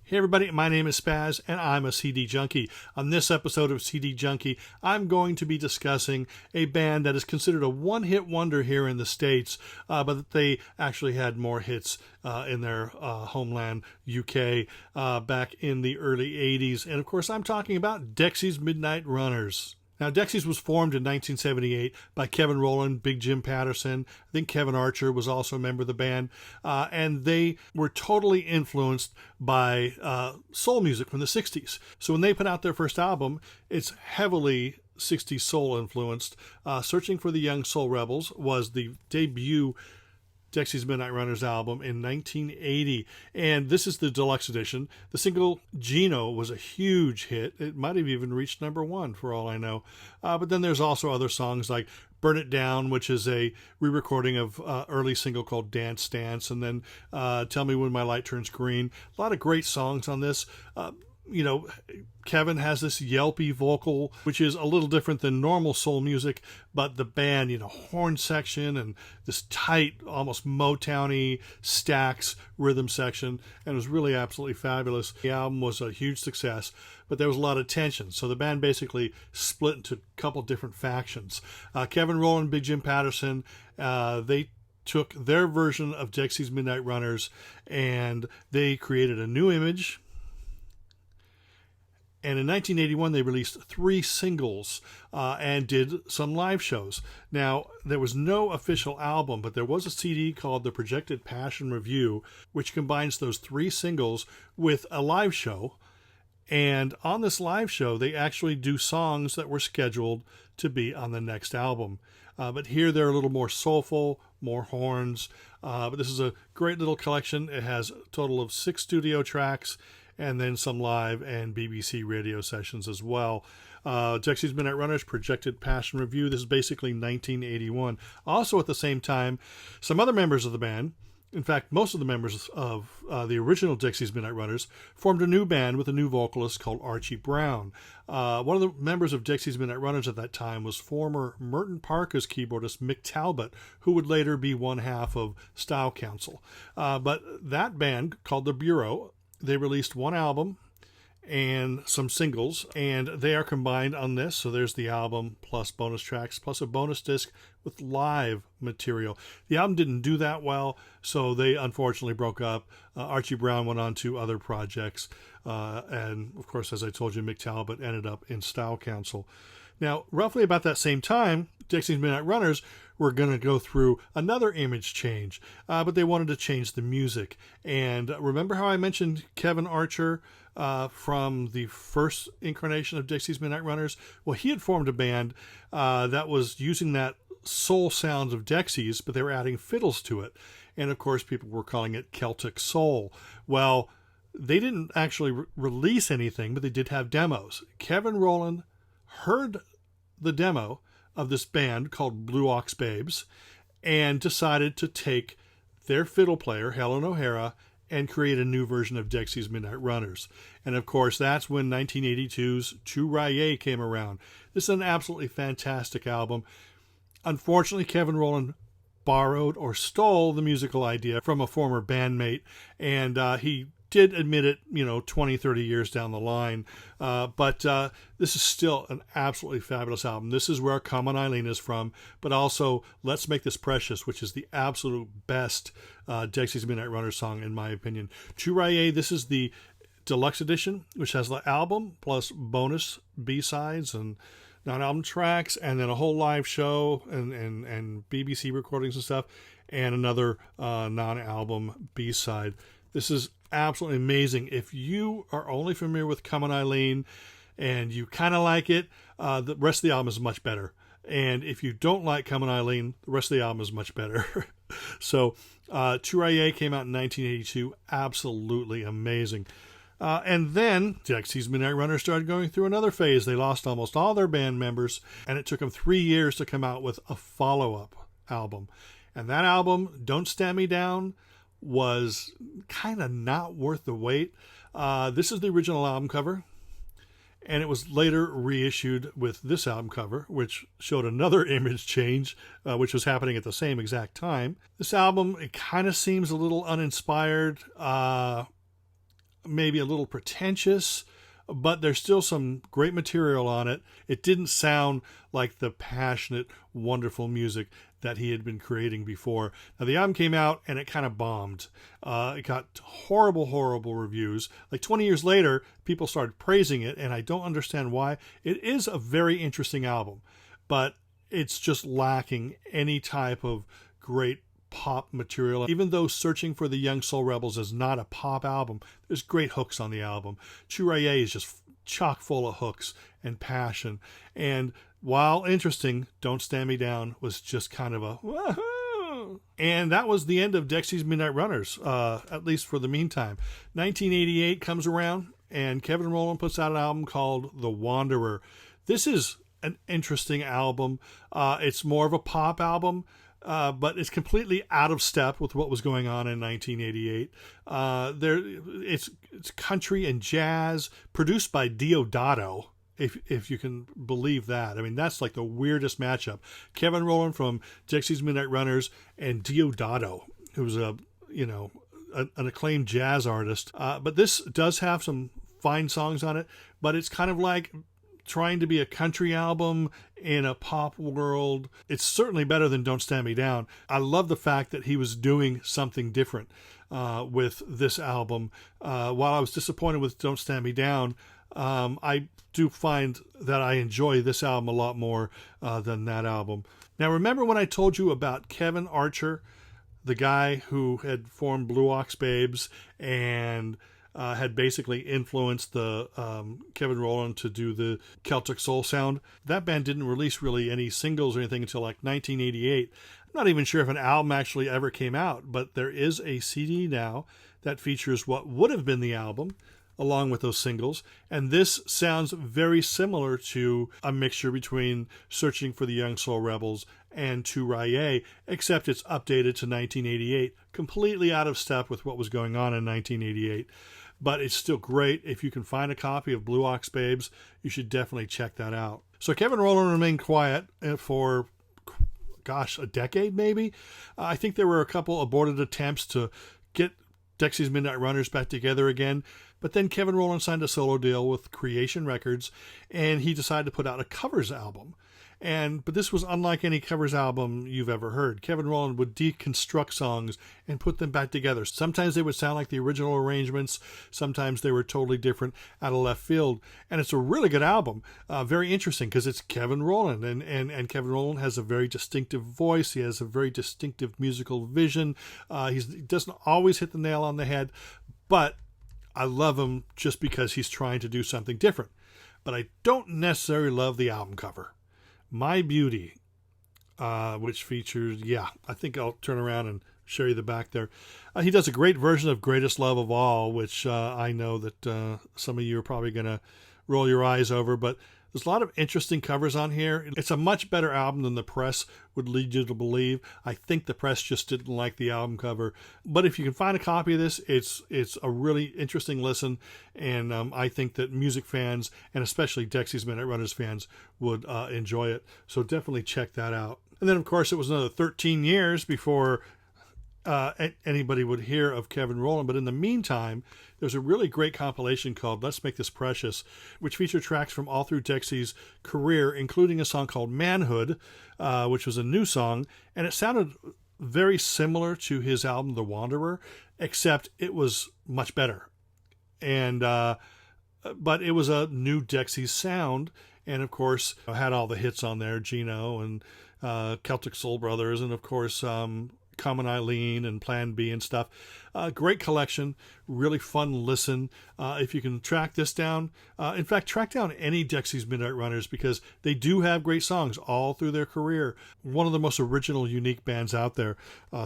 Hey everybody, my name is SPAZ and I'm a CD junkie. On this episode of CD Junkie, I'm going to be discussing a band that is considered a one-hit wonder here in the States, but they actually had more hits in their homeland, UK, back in the early 80s. And of course, I'm talking about DEXYS Midnight Runners. Now, DEXYS was formed in 1978 by Kevin Rowland, Big Jim Patterson. I think Kevin Archer was also a member of the band. And they were totally influenced by soul music from the 60s. So when they put out their first album, it's heavily 60s soul influenced. Searching for the Young Soul Rebels was the debut DEXYS Midnight Runners album in 1980, and this is the deluxe edition. The single Gino was a huge hit. It might have even reached #1 for all I know. But then there's also other songs like Burn It Down, which is a re-recording of early single called Dance Dance, and then Tell Me When My Light Turns Green. A lot of great songs on this. Kevin has this yelpy vocal, which is a little different than normal soul music, but the band, horn section and this tight, almost Motown-y stacks rhythm section, and it was really absolutely fabulous. The album was a huge success, but there was a lot of tension, so the band basically split into a couple different factions. Kevin Rowland, Big Jim Patterson, they took their version of DEXYS Midnight Runners, and they created a new image. And in 1981, they released 3 singles and did some live shows. Now, there was no official album, but there was a CD called The Projected Passion Review, which combines those 3 singles with a live show. And on this live show, they actually do songs that were scheduled to be on the next album. But here they're a little more soulful, more horns. But this is a great little collection. It has a total of 6 studio tracks, and then some live and BBC radio sessions as well. DEXYS Midnight Runners, Projected Passion Review. This is basically 1981. Also at the same time, some other members of the band, in fact, most of the members of the original DEXYS Midnight Runners, formed a new band with a new vocalist called Archie Brown. One of the members of DEXYS Midnight Runners at that time was former Merton Parker's keyboardist Mick Talbot, who would later be one half of Style Council. But that band, called The Bureau, they released 1 album and some singles, and they are combined on this. So there's the album plus bonus tracks plus a bonus disc with live material. The album didn't do that well, so they unfortunately broke up. Archie Brown went on to other projects, and of course, as I told you, Mick Talbot ended up in Style Council. Now, roughly about that same time, DEXYS Midnight Runners were going to go through another image change, but they wanted to change the music. And remember how I mentioned Kevin Archer from the first incarnation of DEXYS Midnight Runners? Well, he had formed a band that was using that soul sound of DEXYS, but they were adding fiddles to it. And of course, people were calling it Celtic Soul. Well, they didn't actually release anything, but they did have demos. Kevin Rowland heard the demo of this band called Blue Ox Babes and decided to take their fiddle player, Helen O'Hara, and create a new version of DEXYS Midnight Runners. And of course, that's when 1982's Tu Raye came around. This is an absolutely fantastic album. Unfortunately, Kevin Rowland borrowed or stole the musical idea from a former bandmate, and he did admit it, 20, 30 years down the line. But this is still an absolutely fabulous album. This is where Come On Eileen is from, but also Let's Make This Precious, which is the absolute best DEXYS Midnight Runners song, in my opinion. Tu Raye, this is the deluxe edition, which has the album plus bonus B-sides and non-album tracks, and then a whole live show and BBC recordings and stuff, and another non-album B-side. This is absolutely amazing. If you are only familiar with Come On Eileen and you kind of like it, the rest of the album is much better. And if you don't like Come On Eileen, the rest of the album is much better. So Tu Raye came out in 1982. Absolutely amazing. And then DEXYS Midnight Runners started going through another phase. They lost almost all their band members, and it took them 3 years to come out with a follow-up album. And that album, Don't Stand Me Down, was kind of not worth the wait. This is the original album cover, and it was later reissued with this album cover, which showed another image change, which was happening at the same exact time. This album, it kind of seems a little uninspired. maybe a little pretentious, but there's still some great material on it. It didn't sound like the passionate, wonderful music that he had been creating before. Now, the album came out and it kind of bombed. It got horrible, horrible reviews. Like 20 years later, people started praising it, and I don't understand why. It is a very interesting album, but it's just lacking any type of great pop material. Even though Searching for the Young Soul Rebels is not a pop album, there's great hooks on the album. Churaye is just chock full of hooks and passion. And while interesting, Don't Stand Me Down was just kind of a woohoo. And that was the end of DEXYS Midnight Runners, at least for the meantime. 1988 comes around, and Kevin Rowland puts out an album called The Wanderer. This is an interesting album. It's more of a pop album, but it's completely out of step with what was going on in 1988. It's country and jazz, produced by Deodato, if you can believe that. I mean, that's like the weirdest matchup. Kevin Rowland from DEXYS Midnight Runners and Deodato, who's an acclaimed jazz artist. But this does have some fine songs on it, but it's kind of like trying to be a country album in a pop world. It's certainly better than Don't Stand Me Down. I love the fact that he was doing something different with this album. While I was disappointed with Don't Stand Me Down, I do find that I enjoy this album a lot more than that album. Now, remember when I told you about Kevin Archer, the guy who had formed Blue Ox Babes and had basically influenced the Kevin Rowland to do the Celtic soul sound? That band didn't release really any singles or anything until like 1988. I'm not even sure if an album actually ever came out, but there is a CD now that features what would have been the album along with those singles, and this sounds very similar to a mixture between Searching for the Young Soul Rebels and Churaye, except it's updated to 1988, completely out of step with what was going on in 1988. But it's still great. If you can find a copy of Blue Ox Babes, you should definitely check that out. So Kevin Rowland remained quiet for, a decade maybe. I think there were a couple aborted attempts to get DEXYS Midnight Runners back together again. But then Kevin Rowland signed a solo deal with Creation Records, and he decided to put out a covers album. But this was unlike any covers album you've ever heard. Kevin Rowland would deconstruct songs and put them back together. Sometimes they would sound like the original arrangements. Sometimes they were totally different, out of left field. And it's a really good album. Very interesting because it's Kevin Rowland. And Kevin Rowland has a very distinctive voice. He has a very distinctive musical vision. He doesn't always hit the nail on the head, but I love him just because he's trying to do something different. But I don't necessarily love the album cover. My Beauty, which features, I think I'll turn around and show you the back there. He does a great version of Greatest Love of All, which I know that some of you are probably going to roll your eyes over, but there's a lot of interesting covers on here. It's a much better album than the press would lead you to believe. I think the press just didn't like the album cover. But if you can find a copy of this, it's a really interesting listen. And I think that music fans, and especially DEXYS Midnight Runners fans, would enjoy it. So definitely check that out. And then, of course, it was another 13 years before anybody would hear of Kevin Rowland. But in the meantime, there's a really great compilation called Let's Make This Precious, which featured tracks from all through DEXY's career, including a song called Manhood, which was a new song. And it sounded very similar to his album, The Wanderer, except it was much better. And but it was a new DEXY's sound. And, of course, had all the hits on there, Gino and Celtic Soul Brothers, and, of course, On Eileen and Plan B and stuff. Great collection, really fun listen. If you can track this down, in fact, track down any DEXYS Midnight Runners, because they do have great songs all through their career. One of the most original, unique bands out there,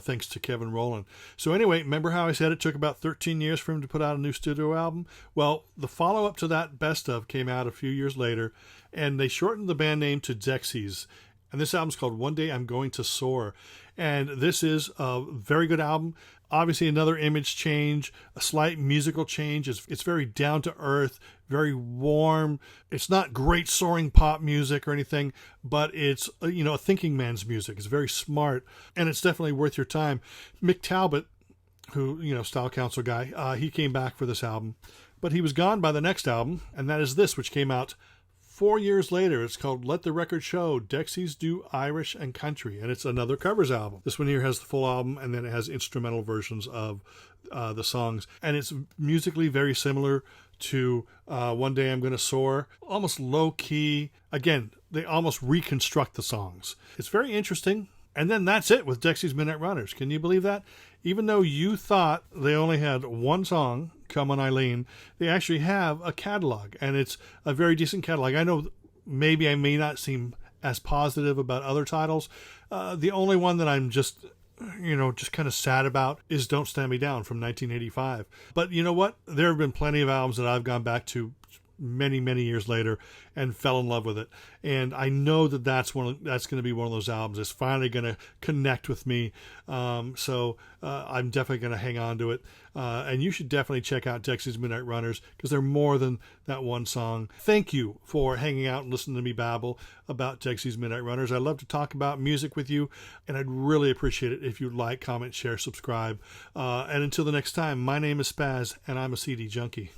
thanks to Kevin Rowland. So anyway, remember how I said it took about 13 years for him to put out a new studio album? Well, the follow-up to that Best Of came out a few years later, and they shortened the band name to DEXYS. And this album's called One Day I'm Going to Soar. And this is a very good album. Obviously, another image change, a slight musical change. It's very down to earth, very warm. It's not great soaring pop music or anything, but it's a thinking man's music. It's very smart, and it's definitely worth your time. Mick Talbot, who, Style Council guy, he came back for this album. But he was gone by the next album, and that is this, which came out 4 years later. It's called Let the Record Show, DEXYS Do Irish and Country, and it's another covers album. This one here has the full album, and then it has instrumental versions of the songs. And it's musically very similar to One Day I'm Gonna Soar, almost low-key. Again, they almost reconstruct the songs. It's very interesting. And then that's it with DEXYS Midnight Runners. Can you believe that? Even though you thought they only had one song, Come On Eileen, they actually have a catalog, and it's a very decent catalog. I know maybe I may not seem as positive about other titles. The only one that I'm just kind of sad about is Don't Stand Me Down from 1985. But you know what? There have been plenty of albums that I've gone back to many, many years later and fell in love with it. And I know that that's going to be one of those albums that's finally going to connect with me. So I'm definitely going to hang on to it. And you should definitely check out DEXYS Midnight Runners, because they're more than that one song. Thank you for hanging out and listening to me babble about DEXYS Midnight Runners. I love to talk about music with you, and I'd really appreciate it if you'd like, comment, share, subscribe. And until the next time, my name is SPAZ, and I'm a CD junkie.